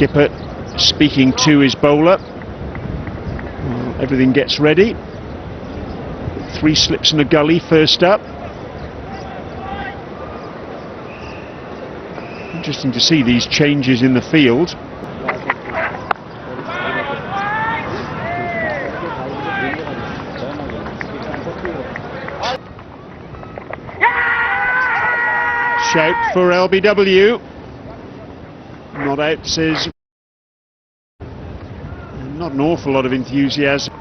skipper speaking to his bowler. Everything gets ready. 3 slips and a gully first up. Interesting to see these changes in the field. Shout for LBW. Not out, says. Not an awful lot of enthusiasm.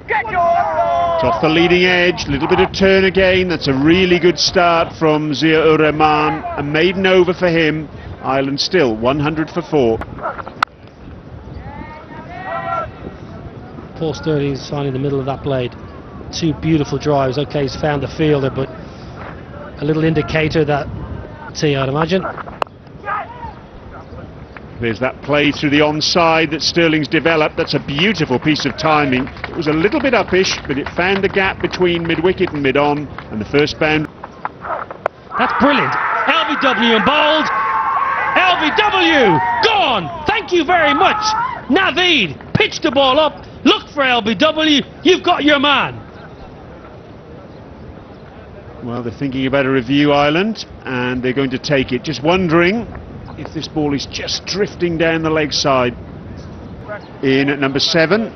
It's off the leading edge, little bit of turn again. That's a really good start from Zia-ur-Rahman. A maiden over for him. Ireland still 100 for 4. Paul Stirling's finding the middle of that blade. 2 beautiful drives. Okay, he's found the fielder, but a little indicator that tee, I'd imagine. There's that play through the onside that Stirling's developed. That's a beautiful piece of timing. It was a little bit uppish, but it found the gap between mid-wicket and mid-on, and the first bound. That's brilliant. LBW and bowled. LBW gone. Thank you very much. Naveed pitched the ball up. Look for LBW. You've got your man. Well, they're thinking about a review, Ireland, and they're going to take it. Just wondering if this ball is just drifting down the leg side. In at number 7,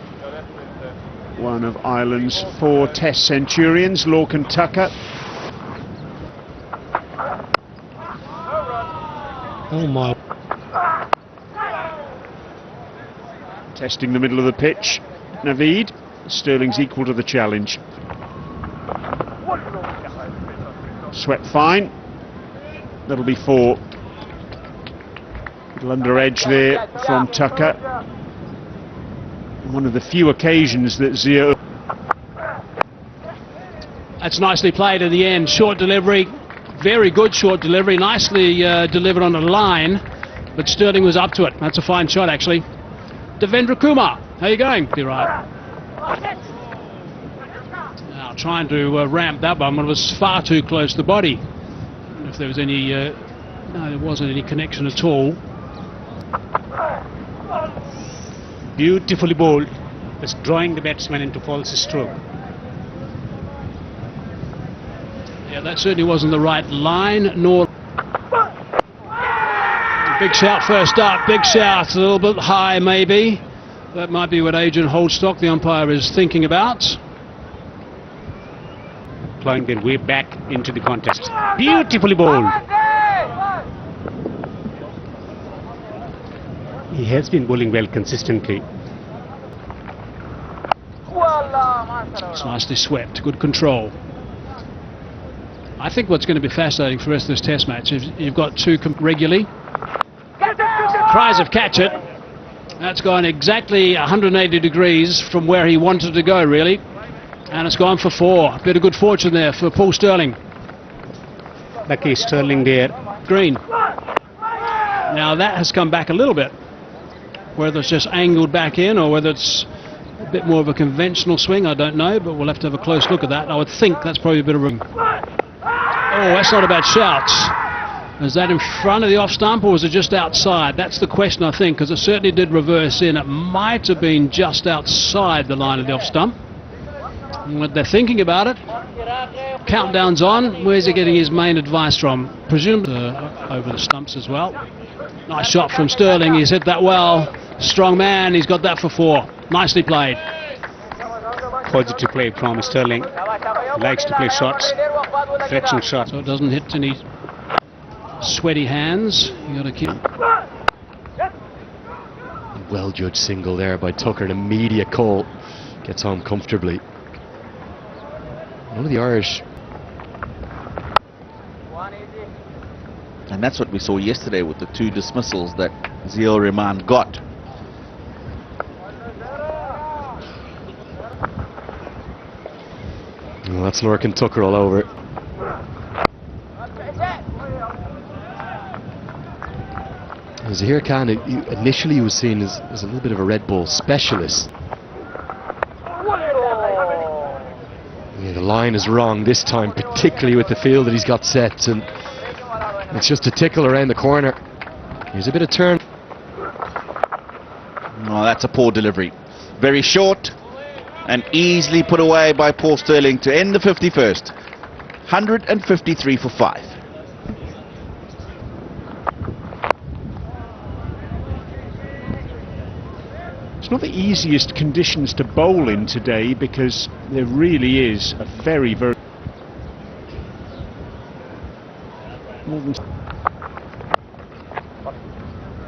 one of Ireland's 4 Test centurions, Lorcan Tucker. Oh my. Testing the middle of the pitch. Naveed. Stirling's equal to the challenge. Swept fine. That'll be 4. Little under edge there from Tucker. One of the few occasions that Zia. That's nicely played in the end. Short delivery, very good short delivery, nicely delivered on the line, but Stirling was up to it. That's a fine shot, actually. Devendra Kumar, how are you going? You're right. Now trying to ramp that one, but it was far too close to the body. I don't know if there was any, no, there wasn't any connection at all. Beautifully bowled, just drawing the batsman into false stroke. Yeah, that certainly wasn't the right line, nor... Big shout first up, big shout, a little bit high maybe. That might be what Adrian Holdstock, the umpire, is thinking about. Clawing their way back into the contest. Beautifully bowled. He has been bowling well consistently. It's nicely swept, good control. I think what's going to be fascinating for the rest of this test match is you've got 2 regularly. Tries of catch it. That's gone exactly 180 degrees from where he wanted to go, really. And it's gone for 4. Bit of good fortune there for Paul Stirling. Lucky Stirling there. Green. Now that has come back a little bit. Whether it's just angled back in or whether it's a bit more of a conventional swing, I don't know, but we'll have to have a close look at that. I would think that's probably a bit of room. Oh, that's not a bad shout. Is that in front of the off stump or was it just outside? That's the question, I think, because it certainly did reverse in. It might have been just outside the line of the off stump. And what they're thinking about it, countdown's on. Where's he getting his main advice from? Presumably over the stumps as well. Nice shot from Stirling. He's hit that well. Strong man. He's got that for 4. Nicely played. Positive play from Stirling. He likes to play shots, fetching shots. So it doesn't hit any sweaty hands. You got to keep. Well judged single there by Tucker. An immediate call. Gets home comfortably. One of the Irish. And that's what we saw yesterday with the 2 dismissals that Zia-ur-Rahman got. Well, that's Lorcan Tucker all over. Zahir Khan initially was seen as a little bit of a red ball specialist. Yeah, the line is wrong this time, particularly with the field that he's got set, and it's just a tickle around the corner. Here's a bit of turn. Oh, that's a poor delivery. Very short and easily put away by Paul Sterling to end the 51st. 153 for 5. It's not the easiest conditions to bowl in today because there really is a very, very...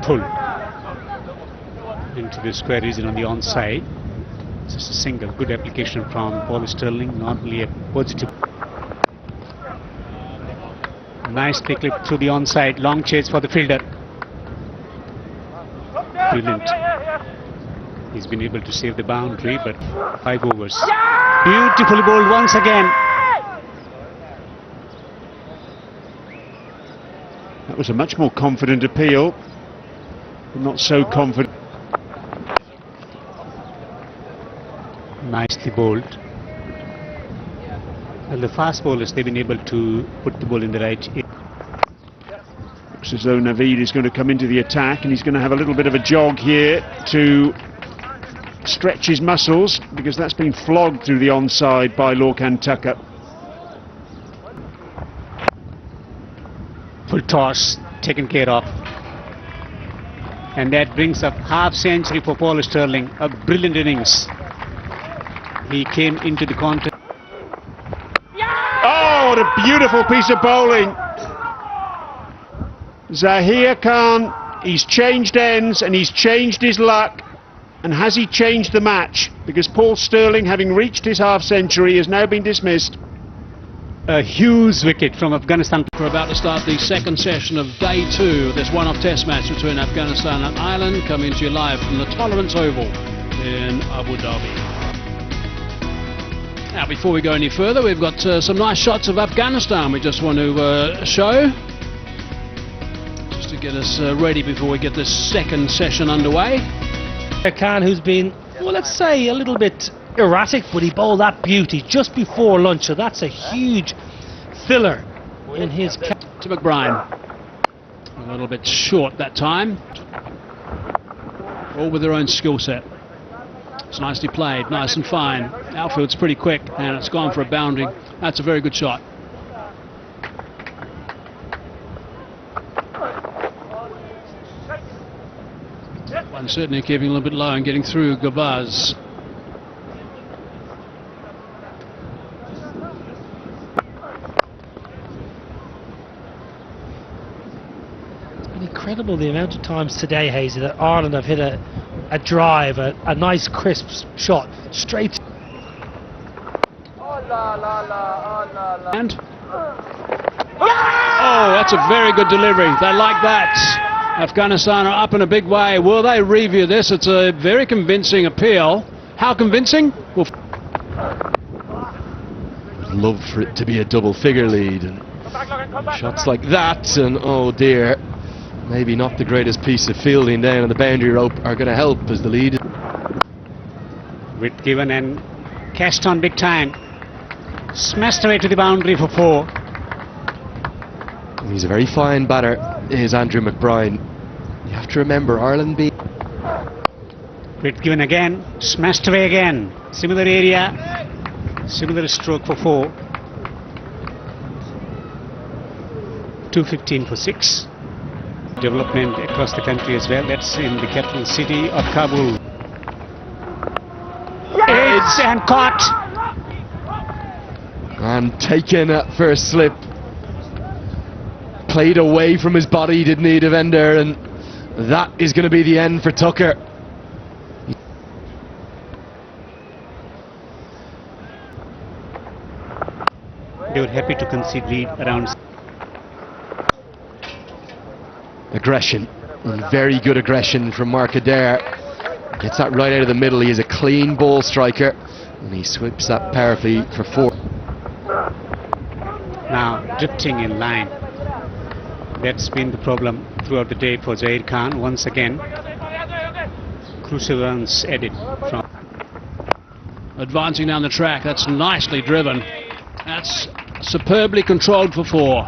Pull into the square region on the onside. Just a single good application from Paul Sterling, not only a positive. Nicely clipped through the onside, long chase for the fielder. Brilliant. He's been able to save the boundary, but 5 overs. Beautifully bowled once again. That was a much more confident appeal, but not so confident. Nicely bowled. Well, the fast bowlers, they've been able to put the ball in the right. Looks as though Naveed is going to come into the attack, and he's going to have a little bit of a jog here to stretch his muscles, because that's been flogged through the onside by Lorcan Tucker. Full toss taken care of, and that brings up half century for Paul Sterling. A brilliant innings. He came into the contest. Oh, what a beautiful piece of bowling. Zahir Khan, he's changed ends and he's changed his luck. And has he changed the match? Because Paul Sterling, having reached his half century, has now been dismissed. A huge wicket from Afghanistan. We're about to start the second session of day 2 of this one-off test match between Afghanistan and Ireland, coming to you live from the Tolerance Oval in Abu Dhabi. Now, before we go any further, we've got some nice shots of Afghanistan we just want to show, just to get us ready before we get this second session underway. Khan, who's been, well, let's say a little bit erratic, but he bowled that beauty just before lunch, so that's a huge filler in his to McBride. A little bit short that time, all with their own skill set. It's nicely played, nice and fine. Outfield's pretty quick, and it's gone for a boundary. That's a very good shot. One certainly keeping a little bit low and getting through Gavaz. It's been incredible the amount of times today, Hazy, that Ireland have hit a drive, a nice crisp shot straight. And oh, that's a very good delivery. They like that. Afghanistan are up in a big way. Will they review this? It's a very convincing appeal. How convincing? Well, Love for it to be a double figure lead, and shots like that, and oh dear, maybe not the greatest piece of fielding down on the boundary rope are going to help as the lead. Width given and cashed on big time. Smashed away to the boundary for 4. He's a very fine batter, is Andrew McBride. You have to remember, Ireland beat. Width given again, smashed away again. Similar area, similar stroke for 4. 215 for 6. Development across the country as well. That's in the capital city of Kabul. It's and caught. And taken for a slip. Played away from his body, didn't he, defender, and that is going to be the end for Tucker. They were happy to concede lead around. Aggression, and very good aggression from Mark Adair. Gets that right out of the middle. He is a clean ball striker, and he sweeps that powerfully for 4. Now drifting in line. That's been the problem throughout the day for Zahir Khan. Once again, crucial runs added from. advancing down the track. That's nicely driven. That's superbly controlled for 4.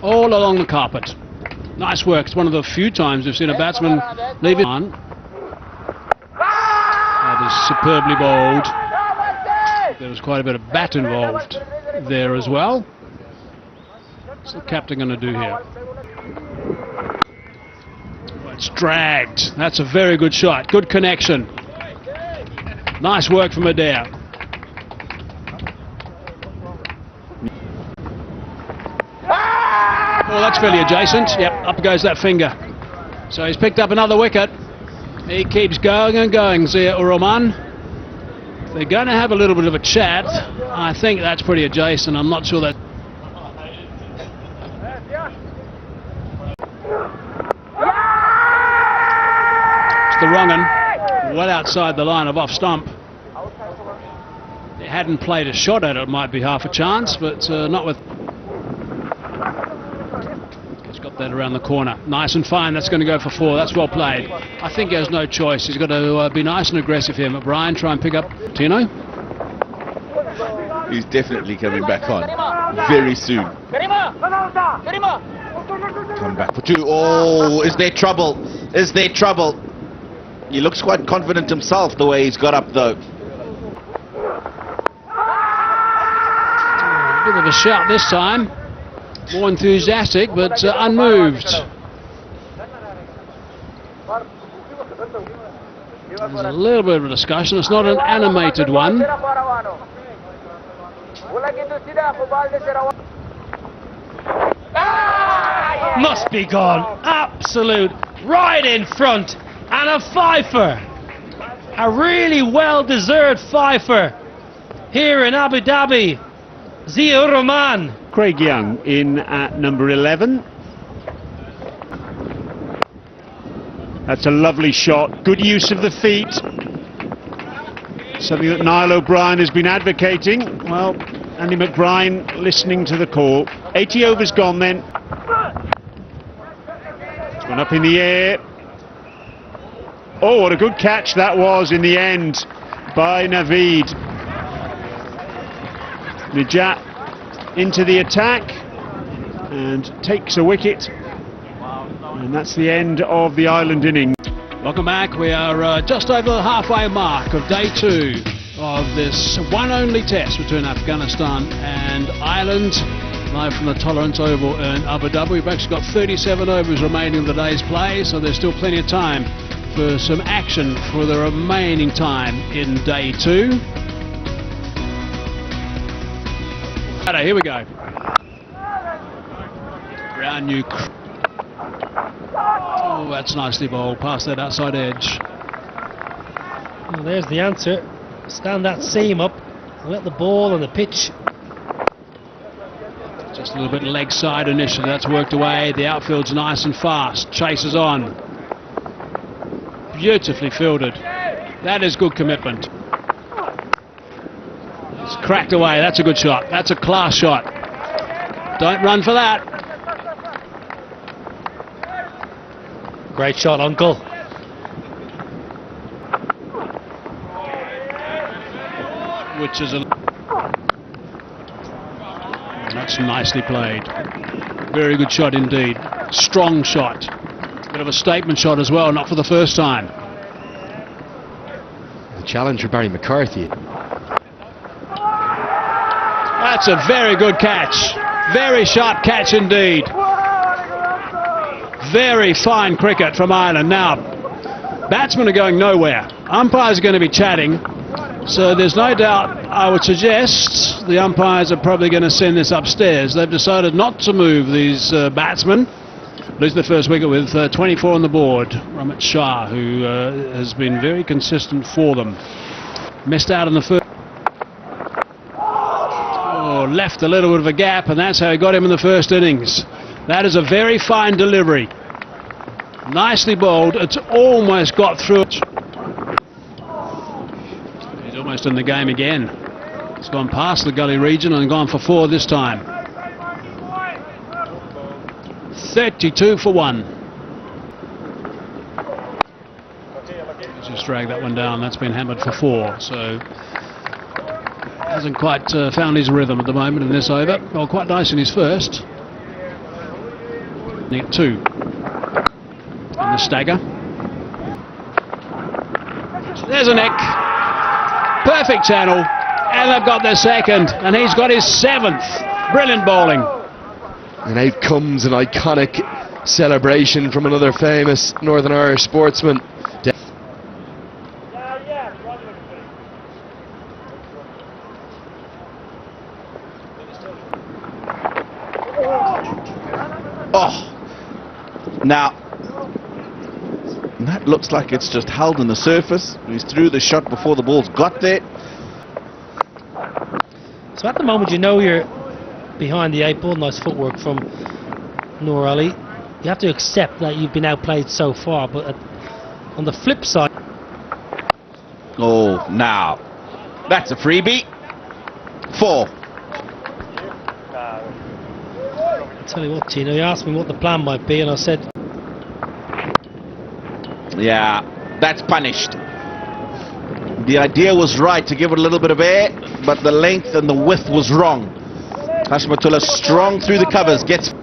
All along the carpet. Nice work. It's one of the few times we've seen a batsman leave it on. was superbly bowled. There was quite a bit of bat involved there as well. What's the captain going to do here? It's dragged. That's a very good shot. Good connection. Nice work from Adair. Oh, that's fairly adjacent. Yep, up goes that finger. So he's picked up another wicket. He keeps going and going, Zia Rahman. They're going to have a little bit of a chat. I think that's pretty adjacent. I'm not sure that. It's the wrong one. Well outside the line of off stump. They hadn't played a shot at it, it might be half a chance, but not with. Got that around the corner. Nice and fine. That's going to go for 4. That's well played. I think he has no choice. He's got to be nice and aggressive here. McBrien, try and pick up Tino. He's definitely coming back on very soon. Come back for 2. Oh, is there trouble? Is there trouble? He looks quite confident himself the way he's got up though. A bit of a shout this time. More enthusiastic, but unmoved. There's a little bit of a discussion. It's not an animated one. Must be gone. Absolute. Right in front. And a fifer. A really well-deserved fifer. Here in Abu Dhabi. Zia Rahman. Craig Young in at number 11. That's a lovely shot. Good use of the feet. Something that Niall O'Brien has been advocating. Well, Andy McBrien listening to the call. 80 overs gone then. It's gone up in the air. Oh, what a good catch that was in the end by Naveed. Najat into the attack and takes a wicket, and that's the end of the Ireland innings. Welcome back. We are just over the halfway mark of day 2 of this one only test between Afghanistan and Ireland, live from the Tolerance Oval in Abu Dhabi. We've actually got 37 overs remaining of the day's play, so there's still plenty of time for some action for the remaining time in day 2. Here we go. Brown new. Oh, that's nicely bowled past that outside edge. Well, there's the answer. Stand that seam up and let the ball and the pitch. Just a little bit leg side initially. That's worked away. The outfield's nice and fast. Chases on. Beautifully fielded. That is good commitment. Cracked away. That's a good shot. That's a class shot. Don't run for that. Great shot, Uncle. Which is a. That's nicely played. Very good shot indeed. Strong shot. Bit of a statement shot as well, not for the first time. The challenge for Barry McCarthy. That's a very good catch. Very sharp catch indeed. Very fine cricket from Ireland. Now, batsmen are going nowhere. Umpires are going to be chatting. So there's no doubt, I would suggest, the umpires are probably going to send this upstairs. They've decided not to move these batsmen. Lose the first wicket with 24 on the board. Ramit Shah, who has been very consistent for them. Missed out in the first. Left a little bit of a gap, and that's how he got him in the first innings. That is a very fine delivery. Nicely bowled. It's almost got through it. He's almost in the game again. It's gone past the gully region and gone for 4 this time. 32 for 1. Just drag that one down. That's been hammered for 4. So hasn't quite found his rhythm at the moment in this over. Well, quite nice in his first. 2. And the stagger. There's a neck. perfect channel, and they've got their second, and he's got his 7th. Brilliant bowling. And out comes an iconic celebration from another famous Northern Irish sportsman. Oh, now that looks like it's just held on the surface. He's threw the shot before the ball's got there. So at the moment, you know you're behind the 8 ball. Nice footwork from Noor Ali. You have to accept that you've been outplayed so far, but on the flip side... Oh, now that's a freebie. 4. I'll tell you what, Tino, you asked me what the plan might be, and I said... Yeah, that's punished. The idea was right to give it a little bit of air, but the length and the width was wrong. Hashmatullah strong through the covers, gets...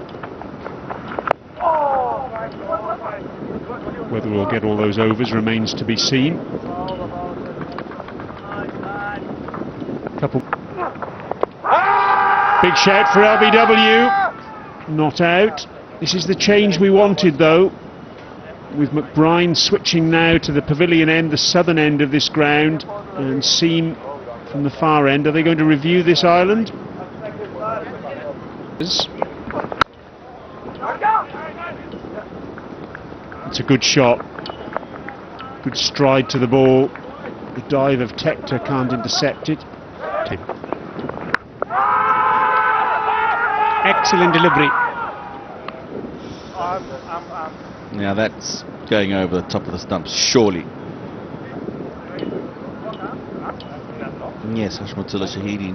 Whether we'll get all those overs remains to be seen. Couple. Big shout for LBW. Not out. This is the change we wanted, though, with McBride switching now to the pavilion end, the southern end of this ground, and Seam from the far end. Are they going to review this island? It's a good shot. Good stride to the ball. The dive of Tector can't intercept it. Excellent delivery. Yeah, that's going over the top of the stumps, surely. Yes, Hashmatullah Shahidi.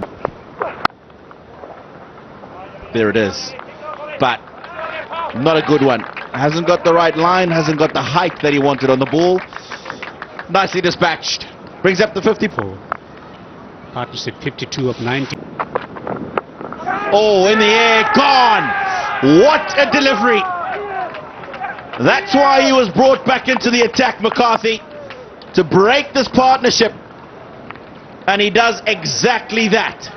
There it is. But not a good one. Hasn't got the right line, hasn't got the height that he wanted on the ball. Nicely dispatched. Brings up the 54. Partnership 52 of 90. Oh, in the air, gone! What a delivery! That's why he was brought back into the attack, McCarthy, to break this partnership. And he does exactly that.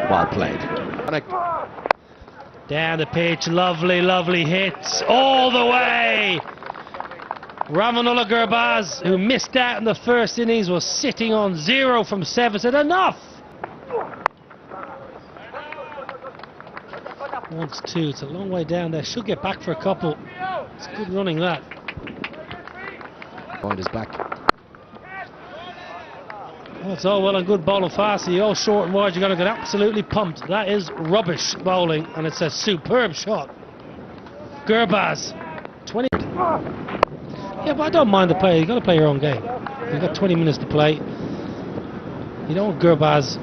Well played. Down the pitch, lovely, lovely hits all the way. Ramanullah Gurbaz, who missed out in the first innings, was sitting on 0 from 7, said enough. Wants 2, it's a long way down there, should get back for a couple. It's good running, that. Point is back. Well, it's all well and good bowling fast, you're all short and wide, you're going to get absolutely pumped. That is rubbish bowling, and it's a superb shot. Gurbaz, 20. Yeah, but I don't mind the play. You've got to play your own game. You've got 20 minutes to play. You don't want Gurbaz.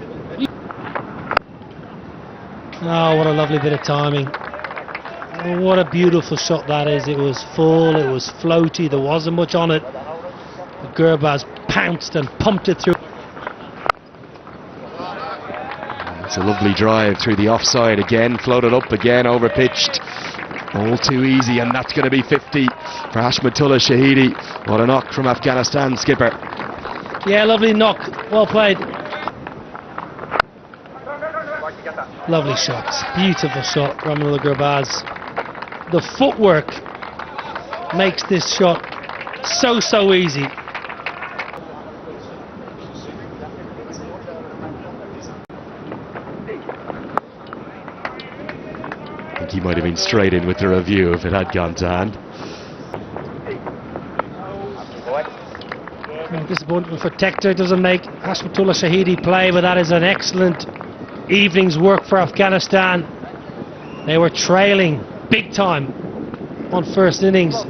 Oh, what a lovely bit of timing. Oh, what a beautiful shot that is. It was full, it was floaty, there wasn't much on it. But Gurbaz pounced and pumped it through. It's a lovely drive through the offside again, floated up again, over pitched. All too easy, and that's going to be 50 for Hashmatullah Shahidi. What a knock from Afghanistan skipper. Yeah, lovely knock. Well played. Lovely shots. Beautiful shot, Ramanullah Gurbaz. The footwork makes this shot so easy. I think he might have been straight in with the review if it had gone to hand. Disappointment for Tector, doesn't make Hashmatullah Shahidi play, but that is an excellent evening's work for Afghanistan. They were trailing big time on first innings.